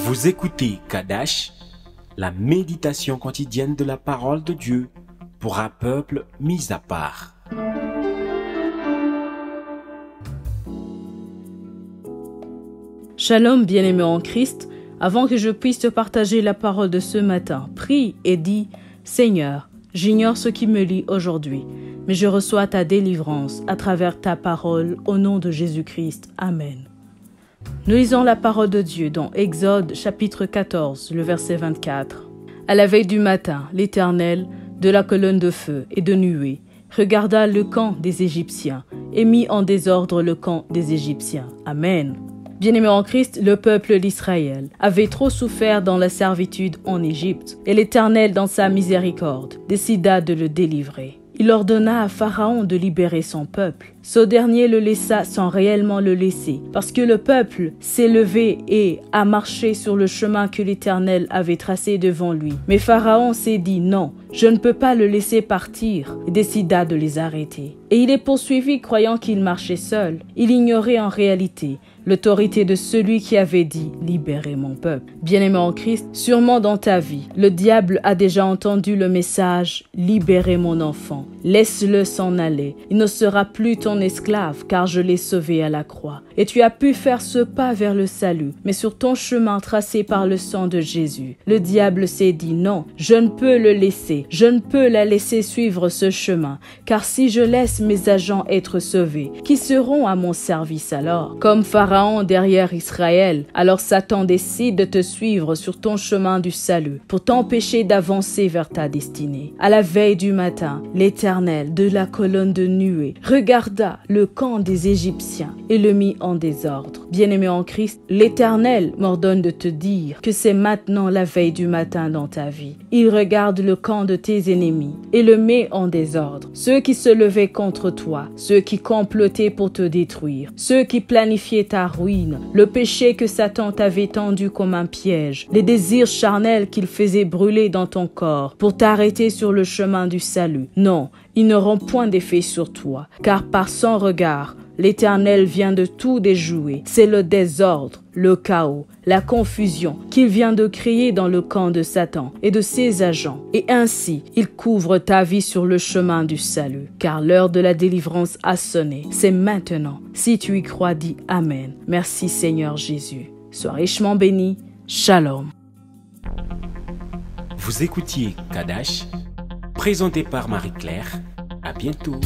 Vous écoutez Kadash, la méditation quotidienne de la parole de Dieu pour un peuple mis à part. Shalom bien-aimé en Christ, avant que je puisse te partager la parole de ce matin, prie et dis « Seigneur, j'ignore ce qui me lie aujourd'hui, mais je reçois ta délivrance à travers ta parole au nom de Jésus-Christ. Amen. » Nous lisons la parole de Dieu dans Exode chapitre 14, le verset 24. À la veille du matin, l'Éternel, de la colonne de feu et de nuée, regarda le camp des Égyptiens et mit en désordre le camp des Égyptiens. Amen. Bien-aimés en Christ, le peuple d'Israël avait trop souffert dans la servitude en Égypte, et l'Éternel, dans sa miséricorde, décida de le délivrer. Il ordonna à Pharaon de libérer son peuple. Ce dernier le laissa sans réellement le laisser, parce que le peuple s'est levé et a marché sur le chemin que l'Éternel avait tracé devant lui. Mais Pharaon s'est dit « Non, je ne peux pas le laisser partir » et décida de les arrêter. Et il est poursuivi croyant qu'il marchait seul. Il ignorait en réalité l'autorité de celui qui avait dit « Libérez mon peuple ». Bien-aimé en Christ, sûrement dans ta vie, le diable a déjà entendu le message « Libérez mon enfant, laisse-le s'en aller, il ne sera plus ton esclave, car je l'ai sauvé à la croix. » Et tu as pu faire ce pas vers le salut, mais sur ton chemin tracé par le sang de Jésus, le diable s'est dit « Non, je ne peux le laisser, je ne peux la laisser suivre ce chemin, car si je laisse mes agents être sauvés, qui seront à mon service alors? » Comme Pharaon derrière Israël, alors Satan décide de te suivre sur ton chemin du salut pour t'empêcher d'avancer vers ta destinée. À la veille du matin, l'Éternel de la colonne de nuée regarda le camp des Égyptiens et le mit en désordre. Bien-aimé en Christ, l'Éternel m'ordonne de te dire que c'est maintenant la veille du matin dans ta vie. Il regarde le camp de tes ennemis et le met en désordre. Ceux qui se levaient contre toi, ceux qui complotaient pour te détruire, ceux qui planifiaient ta ruine, le péché que Satan t'avait tendu comme un piège, les désirs charnels qu'il faisait brûler dans ton corps pour t'arrêter sur le chemin du salut. Non, ils n'auront point d'effet sur toi, car par son regard, l'Éternel vient de tout déjouer. C'est le désordre, le chaos, la confusion qu'il vient de créer dans le camp de Satan et de ses agents. Et ainsi, il couvre ta vie sur le chemin du salut, car l'heure de la délivrance a sonné. C'est maintenant. Si tu y crois, dis Amen. Merci Seigneur Jésus. Sois richement béni. Shalom. Vous écoutiez Kadash, présenté par Marie-Claire. À bientôt.